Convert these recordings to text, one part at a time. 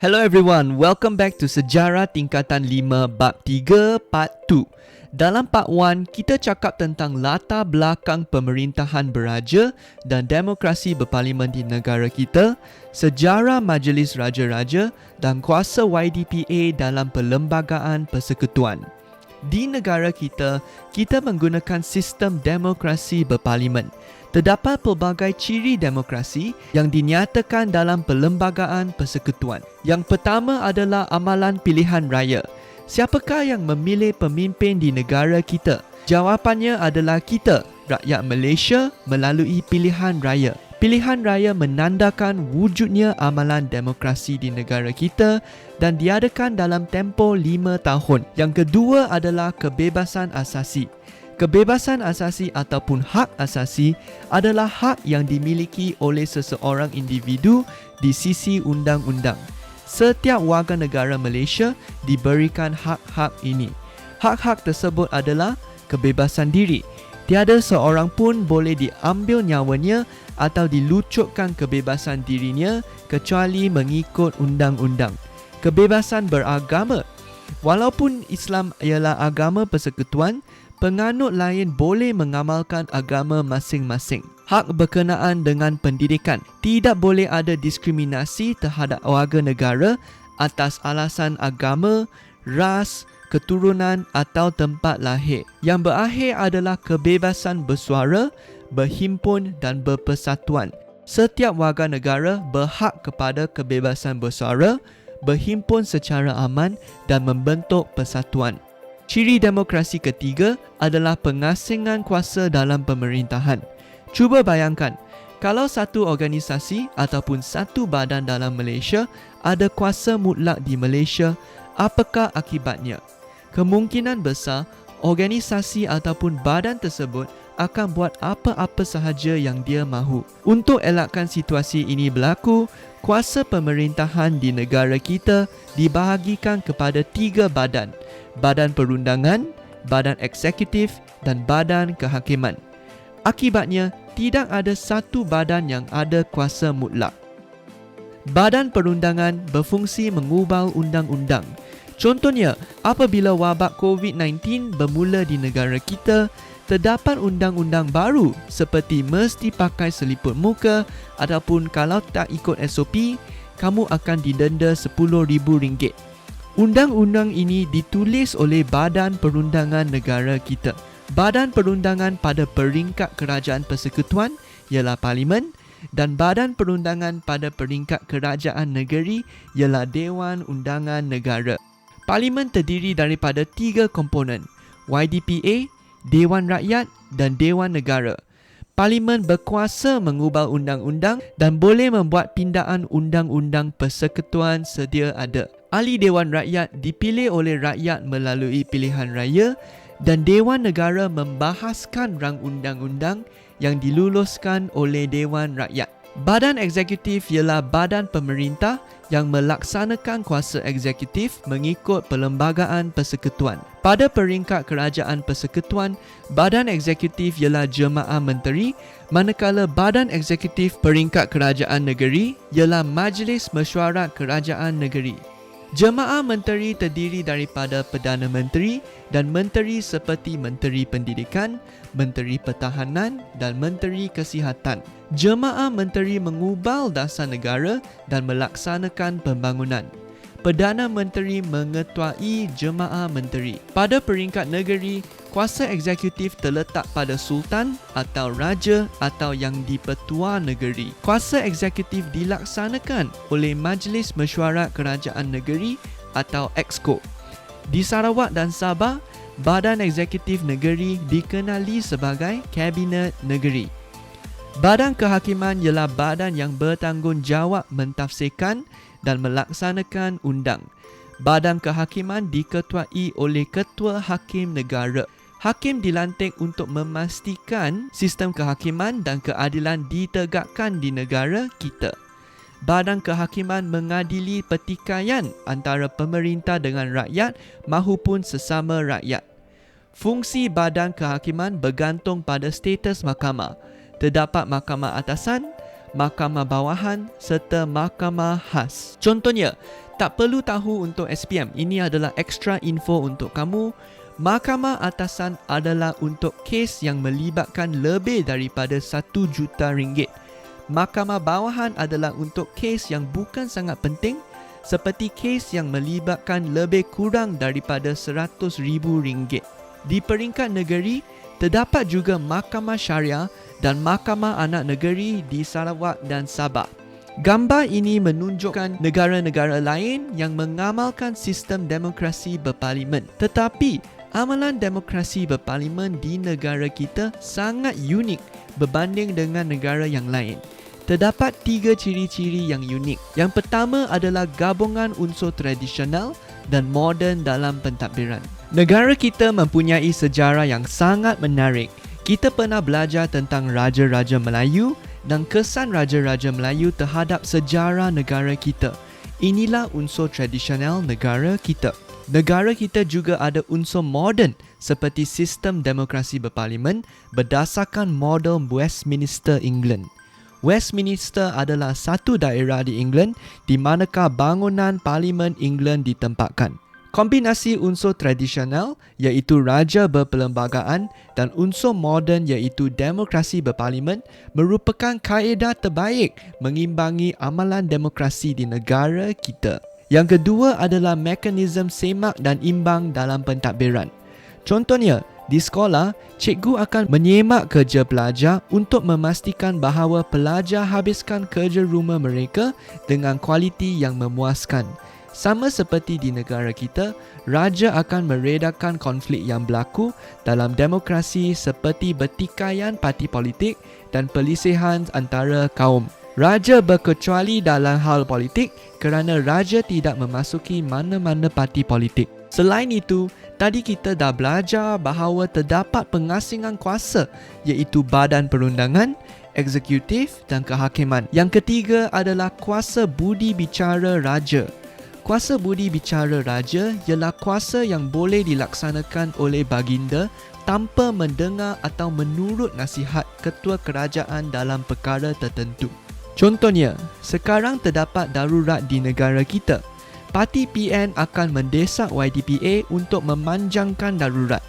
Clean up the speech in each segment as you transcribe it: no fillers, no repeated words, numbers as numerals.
Hello everyone, welcome back to Sejarah Tingkatan 5 Bab 3 Part 2. Dalam Part 1, kita cakap tentang latar belakang pemerintahan beraja dan demokrasi berparlimen di negara kita, sejarah Majlis Raja-Raja dan kuasa YDPA dalam perlembagaan persekutuan. Di negara kita, kita menggunakan sistem demokrasi berparlimen. Terdapat pelbagai ciri demokrasi yang dinyatakan dalam perlembagaan persekutuan. Yang pertama adalah amalan pilihan raya. Siapakah yang memilih pemimpin di negara kita? Jawapannya adalah kita, rakyat Malaysia, melalui pilihan raya. Pilihan raya menandakan wujudnya amalan demokrasi di negara kita dan diadakan dalam tempoh 5 tahun. Yang kedua adalah kebebasan asasi. Kebebasan asasi ataupun hak asasi adalah hak yang dimiliki oleh seseorang individu di sisi undang-undang. Setiap warga negara Malaysia diberikan hak-hak ini. Hak-hak tersebut adalah kebebasan diri. Tiada seorang pun boleh diambil nyawanya atau dilucutkan kebebasan dirinya kecuali mengikut undang-undang. Kebebasan beragama. Walaupun Islam ialah agama persekutuan, penganut lain boleh mengamalkan agama masing-masing. Hak berkenaan dengan pendidikan. Tidak boleh ada diskriminasi terhadap warga negara atas alasan agama, ras, keturunan atau tempat lahir. Yang berakhir adalah kebebasan bersuara, berhimpun dan berpersatuan. Setiap warga negara berhak kepada kebebasan bersuara, berhimpun secara aman dan membentuk persatuan. Ciri demokrasi ketiga adalah pengasingan kuasa dalam pemerintahan. Cuba bayangkan, kalau satu organisasi ataupun satu badan dalam Malaysia ada kuasa mutlak di Malaysia, apakah akibatnya? Kemungkinan besar, organisasi ataupun badan tersebut akan buat apa-apa sahaja yang dia mahu. Untuk elakkan situasi ini berlaku, kuasa pemerintahan di negara kita dibahagikan kepada 3 badan. Badan Perundangan, Badan Eksekutif dan Badan Kehakiman. Akibatnya, tidak ada satu badan yang ada kuasa mutlak. Badan Perundangan berfungsi mengubah undang-undang. Contohnya, apabila wabak COVID-19 bermula di negara kita, terdapat undang-undang baru seperti mesti pakai seliput muka ataupun kalau tak ikut SOP, kamu akan didenda RM10,000. Undang-undang ini ditulis oleh Badan Perundangan negara kita. Badan Perundangan pada peringkat kerajaan persekutuan ialah Parlimen dan Badan Perundangan pada peringkat kerajaan negeri ialah Dewan Undangan Negara. Parlimen terdiri daripada 3 komponen, YDPA, Dewan Rakyat dan Dewan Negara. Parlimen berkuasa mengubah undang-undang dan boleh membuat pindaan undang-undang persekutuan sedia ada. Ahli Dewan Rakyat dipilih oleh rakyat melalui pilihan raya dan Dewan Negara membahaskan rang undang-undang yang diluluskan oleh Dewan Rakyat. Badan Eksekutif ialah badan pemerintah yang melaksanakan kuasa eksekutif mengikut perlembagaan persekutuan. Pada peringkat kerajaan persekutuan, Badan Eksekutif ialah Jemaah Menteri, manakala Badan Eksekutif peringkat kerajaan negeri ialah Majlis Mesyuarat Kerajaan Negeri. Jemaah Menteri terdiri daripada Perdana Menteri dan Menteri seperti Menteri Pendidikan, Menteri Pertahanan dan Menteri Kesihatan. Jemaah Menteri mengubal dasar negara dan melaksanakan pembangunan. Perdana Menteri mengetuai Jemaah Menteri. Pada peringkat negeri, kuasa eksekutif terletak pada Sultan atau Raja atau yang di-Pertua Negeri. Kuasa eksekutif dilaksanakan oleh Majlis Mesyuarat Kerajaan Negeri atau Exco. Di Sarawak dan Sabah, Badan Eksekutif Negeri dikenali sebagai Kabinet Negeri. Badan Kehakiman ialah badan yang bertanggungjawab mentafsirkan dan melaksanakan undang. Badan Kehakiman diketuai oleh Ketua Hakim Negara. Hakim dilantik untuk memastikan sistem kehakiman dan keadilan ditegakkan di negara kita. Badan Kehakiman mengadili pertikaian antara pemerintah dengan rakyat mahupun sesama rakyat. Fungsi Badan Kehakiman bergantung pada status mahkamah. Terdapat mahkamah atasan, mahkamah bawahan serta mahkamah khas. Contohnya, Tak perlu tahu untuk SPM, ini adalah extra info untuk kamu. Mahkamah Atasan adalah untuk kes yang melibatkan lebih daripada RM1 juta. Mahkamah Bawahan adalah untuk kes yang bukan sangat penting, seperti kes yang melibatkan lebih kurang daripada RM100,000. Di peringkat negeri, terdapat juga Mahkamah Syariah dan Mahkamah Anak Negeri di Sarawak dan Sabah. Gambar ini menunjukkan negara-negara lain yang mengamalkan sistem demokrasi berparlimen. Tetapi, amalan demokrasi berparlimen di negara kita sangat unik berbanding dengan negara yang lain. Terdapat 3 ciri-ciri yang unik. Yang pertama adalah gabungan unsur tradisional dan moden dalam pentadbiran. Negara kita mempunyai sejarah yang sangat menarik. Kita pernah belajar tentang Raja-Raja Melayu dan kesan Raja-Raja Melayu terhadap sejarah negara kita. Inilah unsur tradisional negara kita. Negara kita juga ada unsur moden seperti sistem demokrasi berparlimen berdasarkan model Westminster, England. Westminster adalah satu daerah di England di manakah bangunan Parlimen England ditempatkan. Kombinasi unsur tradisional iaitu raja berperlembagaan dan unsur moden iaitu demokrasi berparlimen merupakan kaedah terbaik mengimbangi amalan demokrasi di negara kita. Yang kedua adalah mekanisme semak dan imbang dalam pentadbiran. Contohnya, di sekolah, cikgu akan menyemak kerja pelajar untuk memastikan bahawa pelajar habiskan kerja rumah mereka dengan kualiti yang memuaskan. Sama seperti di negara kita, raja akan meredakan konflik yang berlaku dalam demokrasi seperti bertikaian parti politik dan perselisihan antara kaum. Raja berkecuali dalam hal politik kerana raja tidak memasuki mana-mana parti politik. Selain itu, tadi kita dah belajar bahawa terdapat pengasingan kuasa iaitu badan perundangan, eksekutif dan kehakiman. Yang ketiga adalah kuasa budi bicara raja. Kuasa budi bicara raja ialah kuasa yang boleh dilaksanakan oleh baginda tanpa mendengar atau menurut nasihat ketua kerajaan dalam perkara tertentu. Contohnya, sekarang terdapat darurat di negara kita. Parti PN akan mendesak YDPA untuk memanjangkan darurat.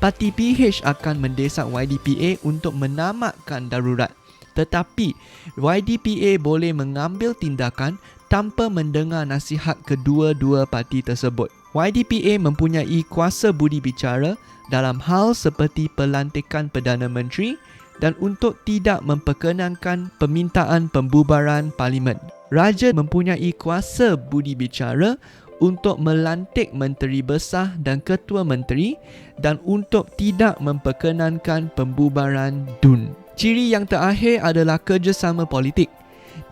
Parti PH akan mendesak YDPA untuk menamatkan darurat. Tetapi, YDPA boleh mengambil tindakan tanpa mendengar nasihat kedua-dua parti tersebut. YDPA mempunyai kuasa budi bicara dalam hal seperti pelantikan Perdana Menteri dan untuk tidak memperkenankan permintaan pembubaran parlimen. Raja mempunyai kuasa budi bicara untuk melantik menteri besar dan ketua menteri dan untuk tidak memperkenankan pembubaran DUN. Ciri yang terakhir adalah kerjasama politik.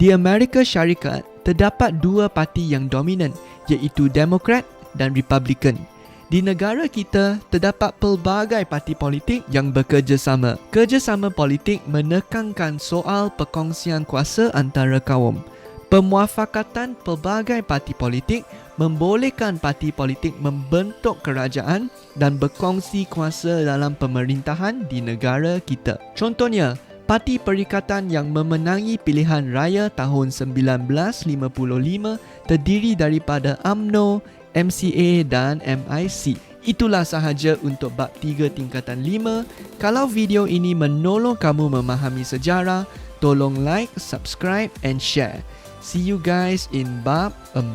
Di Amerika Syarikat, terdapat 2 parti yang dominan iaitu Demokrat dan Republikan. Di negara kita, terdapat pelbagai parti politik yang bekerjasama. Kerjasama politik menekankan soal perkongsian kuasa antara kaum. Pemuafakatan pelbagai parti politik membolehkan parti politik membentuk kerajaan dan berkongsi kuasa dalam pemerintahan di negara kita. Contohnya, Parti Perikatan yang memenangi pilihan raya tahun 1955 terdiri daripada UMNO, MCA dan MIC. Itulah sahaja untuk bab 3 tingkatan 5. Kalau video ini menolong kamu memahami sejarah, tolong like, subscribe and share. See you guys in bab 4.